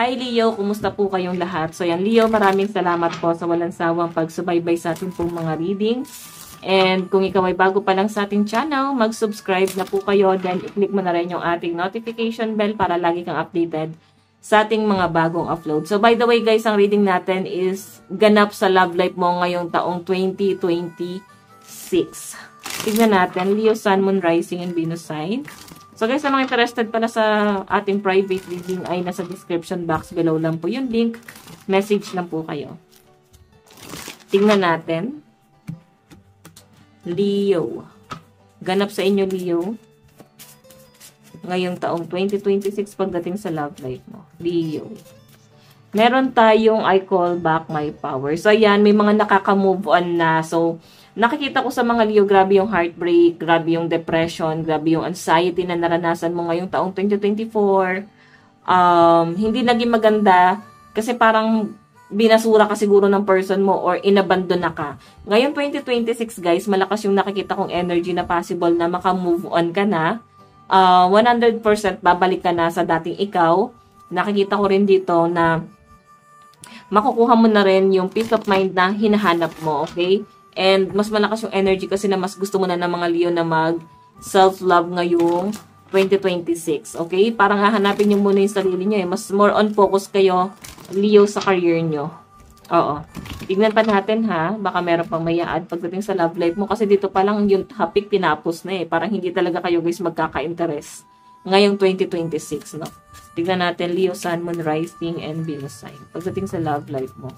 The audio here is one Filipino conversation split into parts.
Hi Leo, kumusta po kayong lahat? So yan Leo, maraming salamat po sa walang sawang pagsubaybay sa ating pong mga reading. And kung ikaw ay bago pa lang sa ating channel, mag-subscribe na po kayo. Then i-click mo na rin yung ating notification bell para lagi kang updated sa ating mga bagong upload. So by the way guys, ang reading natin is ganap sa love life mo ngayong taong 2026. Tignan natin, Leo, Sun, Moon, Rising, and Venus sign. So guys, sa mga interested pala sa ating private reading ay nasa description box below lang po yung link. Message lang po kayo. Tingnan natin. Leo. Ganap sa inyo, Leo. Ngayong taong 2026 pagdating sa love life mo. Leo. Meron tayong I call back my power. So ayan, may mga nakaka-move on na. So nakikita ko sa mga Leo, grabe yung heartbreak, grabe yung depression, grabe yung anxiety na naranasan mo ngayong taong 2024. Hindi naging maganda kasi parang binasura ka siguro ng person mo or inabandon na ka. Ngayon 2026 guys, malakas yung nakikita kong energy na possible na maka-move on ka na. 100% babalik ka na sa dating ikaw. Nakikita ko rin dito na makukuha mo na rin yung peace of mind na hinahanap mo, okay? And mas malakas yung energy kasi na mas gusto mo na ng mga Leo na mag self-love ngayong 2026. Okay? Parang hahanapin nyo muna yung sarili nyo eh. Mas more on focus kayo, Leo, sa career nyo. Oo. Tignan pa natin ha. Baka meron pang mayaad pagdating sa love life mo. Kasi dito pa lang yung topic tinapos na eh. Parang hindi talaga kayo guys magkaka-interest ngayong 2026. No? Tignan natin Leo, Sun, Moon, Rising, and Venus sign. Pagdating sa love life mo.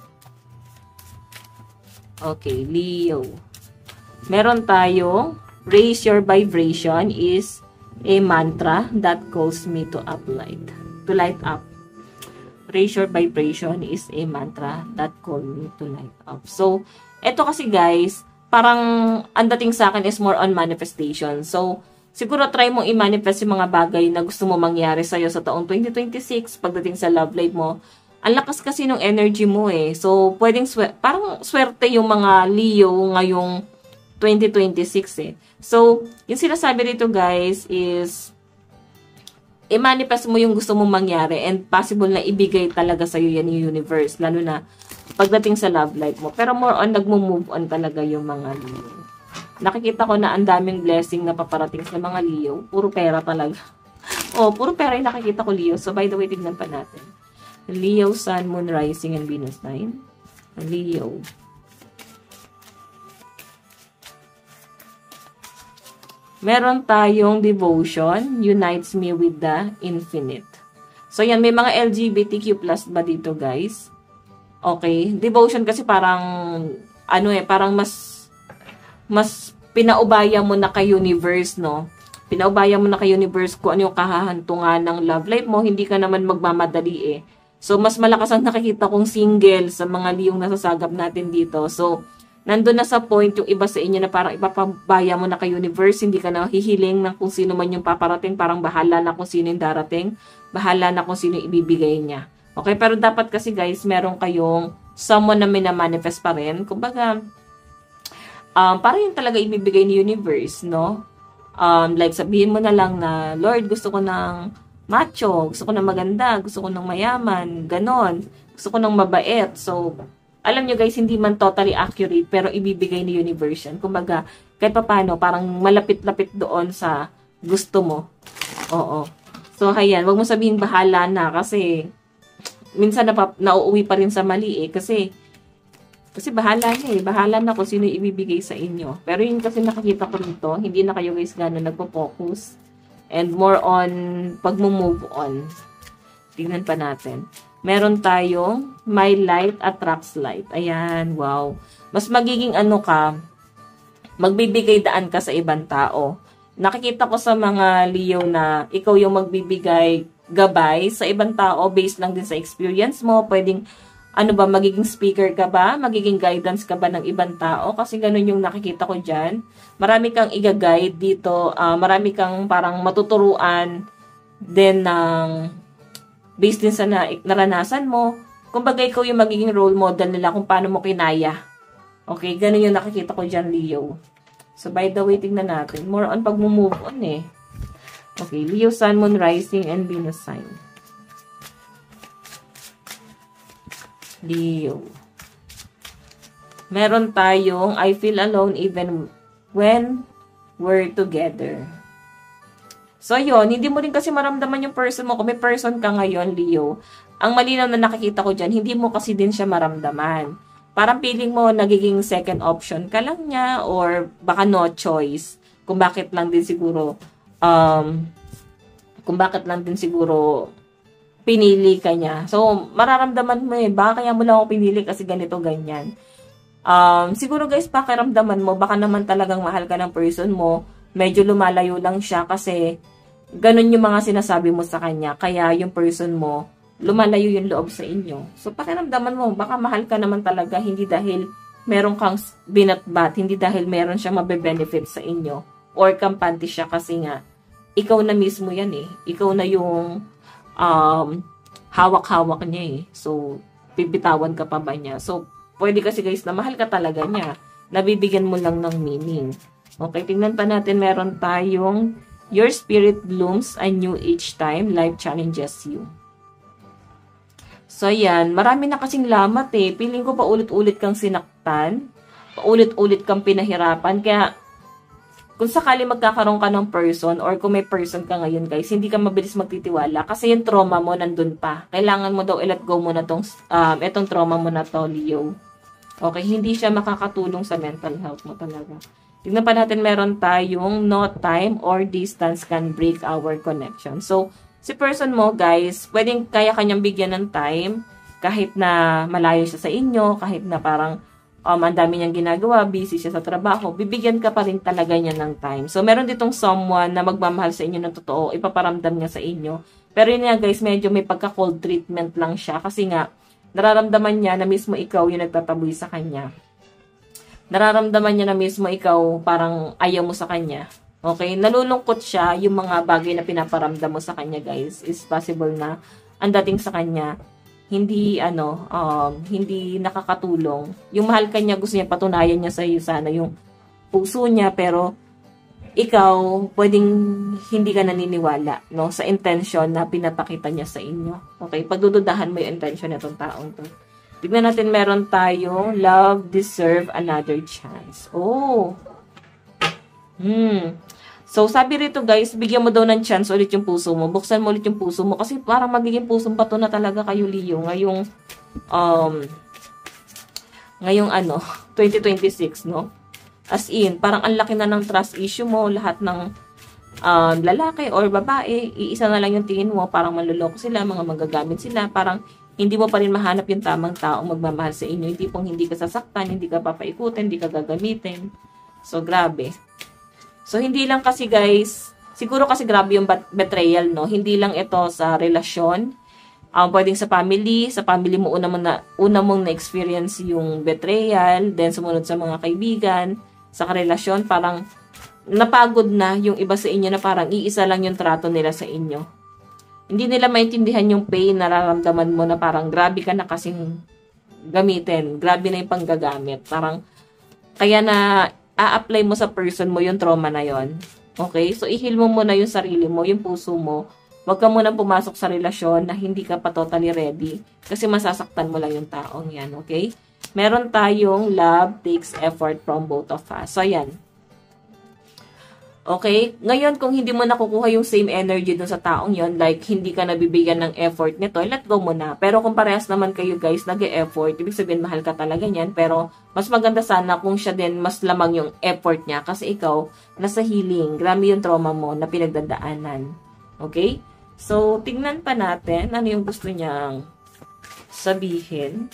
Okay, Leo. Meron tayong raise your vibration is a mantra that calls me to uplight. To light up. Raise your vibration is a mantra that calls me to light up. So, eto kasi guys, parang ang dating sa akin is more on manifestation. So, siguro try mong i-manifest yung mga bagay na gusto mo mangyari sa'yo sa taong 2026 pagdating sa love life mo. Ang lakas kasi ng energy mo eh. So, pwedeng parang swerte yung mga Leo ngayong 2026 eh. So, yung sinasabi dito guys is i-manifest mo yung gusto mong mangyari and possible na ibigay talaga sa'yo yan yung universe. Lalo na pagdating sa love life mo. Pero more on, nagmo-move on talaga yung mga Leo. Nakikita ko na ang daming blessing na paparating sa mga Leo. Puro pera talaga. Oh, puro pera yung nakikita ko Leo. So, by the way, tignan pa natin. Leo, Sun, Moon, Rising, and Venus sign. Leo. Meron tayong devotion, unites me with the infinite. So, yan, may mga LGBTQ+ ba dito, guys? Okay. Devotion kasi parang, ano eh, parang mas pinaubaya mo na kay universe, no? Pinaubaya mo na kay universe kung ano yung kahahantungan ng love life mo. Hindi ka naman magmamadali eh. So, mas malakas ang nakikita kong single sa mga Leong nasasagap natin dito. So, nandun na sa point yung iba sa inyo na parang ipapabaya mo na kay universe. Hindi ka na hihiling ng kung sino man yung paparating. Parang bahala na kung sino yung darating. Bahala na kung sino yung ibibigay niya. Okay? Pero dapat kasi guys, meron kayong someone na minamanifest pa rin. Kumbaga, parang yung talaga ibibigay ni universe, no? Like sabihin mo na lang na, Lord, gusto ko ng macho, gusto ko ng maganda, gusto ko ng mayaman, ganon. Gusto ko ng mabait. So, alam nyo guys, hindi man totally accurate, pero ibibigay ni universe yan. Kumbaga, kahit pa paano, parang malapit-lapit doon sa gusto mo. Oo. So, hayan, wag mo sabihin bahala na kasi minsan nauuwi pa rin sa mali eh. Kasi bahala na eh. Bahala na kung sino ibibigay sa inyo. Pero yun kasi nakikita ko nito, hindi na kayo guys gano'n nagpo-focus. And more on pag-move on. Tingnan pa natin. Meron tayong my light attracts light. Ayan, wow. Mas magiging ano ka, magbibigay daan ka sa ibang tao. Nakikita ko sa mga Leo na ikaw yung magbibigay gabay sa ibang tao based lang din sa experience mo. Pwedeng, ano ba, magiging speaker ka ba? Magiging guidance ka ba ng ibang tao? Kasi ganun yung nakikita ko dyan. Marami kang i-guide dito. Marami kang parang matuturuan din ng based din sa naranasan mo. Kumbaga, ikaw yung magiging role model nila kung paano mo kinaya. Okay, ganun yung nakikita ko dyan, Leo. So, by the way, tingnan natin. More on pag-move on eh. Okay, Leo, Sun, Moon, Rising, and Venus sign. Leo. Meron tayong I feel alone even when we're together. So, yun. Hindi mo rin kasi maramdaman yung person mo. Kung may person ka ngayon, Leo, ang malinaw na nakikita ko dyan, hindi mo kasi din siya maramdaman. Parang feeling mo, nagiging second option ka lang niya or baka no choice. Kung bakit lang din siguro, pinili ka niya. So, mararamdaman mo baka kaya mo lang ako pinili kasi ganito, ganyan. Siguro guys, pakiramdaman mo, baka naman talagang mahal ka ng person mo, medyo lumalayo lang siya kasi ganun yung mga sinasabi mo sa kanya, kaya yung person mo, lumalayo yung loob sa inyo. So, pakiramdaman mo, baka mahal ka naman talaga, hindi dahil meron kang binatbat, hindi dahil meron siya mabe-benefit sa inyo, or kampante siya kasi nga, ikaw na mismo yan ikaw na yung hawak-hawak niya So, pipitawan ka pa ba niya? So, pwede kasi guys na mahal ka talaga niya. Nabibigyan mo lang ng meaning. Okay, tingnan pa natin. Meron tayong your spirit blooms anew each time life challenges you. So, yan. Marami na kasing lamat Piling ko paulit-ulit kang sinaktan. Paulit-ulit kang pinahirapan. Kaya, kung sakali magkakaroon ka ng person or kung may person ka ngayon guys, hindi ka mabilis magtitiwala kasi yung trauma mo nandun pa. Kailangan mo daw i-let go mo na itong trauma mo na to, Leo. Okay, hindi siya makakatulong sa mental health mo talaga. Tignan pa natin, meron tayong no time or distance can break our connection. So, si person mo guys, pwedeng kaya kanyang bigyan ng time kahit na malayo siya sa inyo, kahit na parang ang dami niyang ginagawa, busy siya sa trabaho, bibigyan ka pa rin talaga niya ng time. So, meron ditong someone na magmamahal sa inyo ng totoo, ipaparamdam niya sa inyo. Pero yun nga guys, medyo may pagka-cold treatment lang siya kasi nga, nararamdaman niya na mismo ikaw yung nagtataboy sa kanya. Nararamdaman niya na mismo ikaw parang ayaw mo sa kanya. Okay? Nalulungkot siya yung mga bagay na pinaparamdam mo sa kanya guys. Is possible na ang dating sa kanya hindi hindi nakakatulong. Yung mahal ka niya, gusto niya patunayan niya sa iyo sana yung puso niya, pero ikaw pwedeng hindi ka naniniwala sa intention na pinapakita niya sa inyo. Okay, pagdududahan mo yung intention nitong taong to. Tignan natin, meron tayong love deserve another chance. So, sabi rito guys, bigyan mo daw ng chance ulit yung puso mo. Buksan mo ulit yung puso mo. Kasi parang magiging pusong pato na talaga kayo, Leo. Ngayong 2026, no? As in, parang ang laki na ng trust issue mo. Lahat ng lalaki or babae, iisa na lang yung tingin mo. Parang manluloko sila, mga magagamit sila. Parang hindi mo pa rin mahanap yung tamang taong magmamahal sa inyo. Yung tipong hindi ka sasaktan, hindi ka papaikutin, hindi ka gagamitin. So, grabe. So, hindi lang kasi guys, siguro kasi grabe yung betrayal, no? Hindi lang ito sa relasyon. Pwedeng sa family mo una mong na-experience yung betrayal, then sumunod sa mga kaibigan, sa karelasyon, parang napagod na yung iba sa inyo na parang iisa lang yung trato nila sa inyo. Hindi nila maintindihan yung pain, nararamdaman mo na parang grabe ka na kasing gamitin, grabe na yung panggagamit. Parang, kaya na a-apply mo sa person mo yung trauma na yon. Okay? So, i-heal mo muna yung sarili mo, yung puso mo. Huwag ka muna pumasok sa relasyon na hindi ka pa totally ready kasi masasaktan mo lang yung taong yan. Okay? Meron tayong love takes effort from both of us. So, yan. Okay? Ngayon, kung hindi mo nakukuha yung same energy dun sa taong yon, like, hindi ka nabibigyan ng effort nito, let go mo na. Pero kung parehas naman kayo guys, nag-e-effort, ibig sabihin, mahal ka talaga niyan. Pero, mas maganda sana kung siya din, mas lamang yung effort niya. Kasi ikaw, nasa healing. Grabe yung trauma mo na pinagdadaanan. Okay? So, tignan pa natin ano yung gusto niyang sabihin.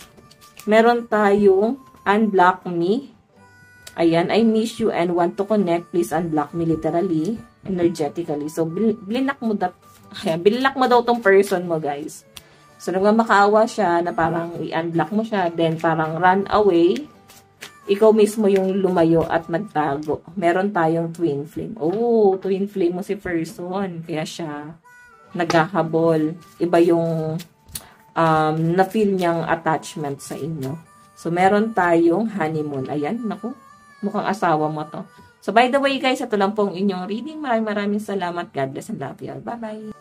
Meron tayong unblock me. Ayan, I miss you and want to connect. Please unblock me literally, energetically. So, blinak mo daw tong person mo, guys. So, nagmamakaawa siya na parang i-unblock mo siya, then parang run away. Ikaw mismo yung lumayo at nagtago. Meron tayong twin flame. Oh, twin flame mo si person. Kaya siya naghahabol. Iba yung na-feel niyang attachment sa inyo. So, meron tayong honeymoon. Ayan, naku. Mukhang asawa mo to. So, by the way guys, ito lang pong inyong reading. Maraming salamat. God bless and love you all. Bye-bye.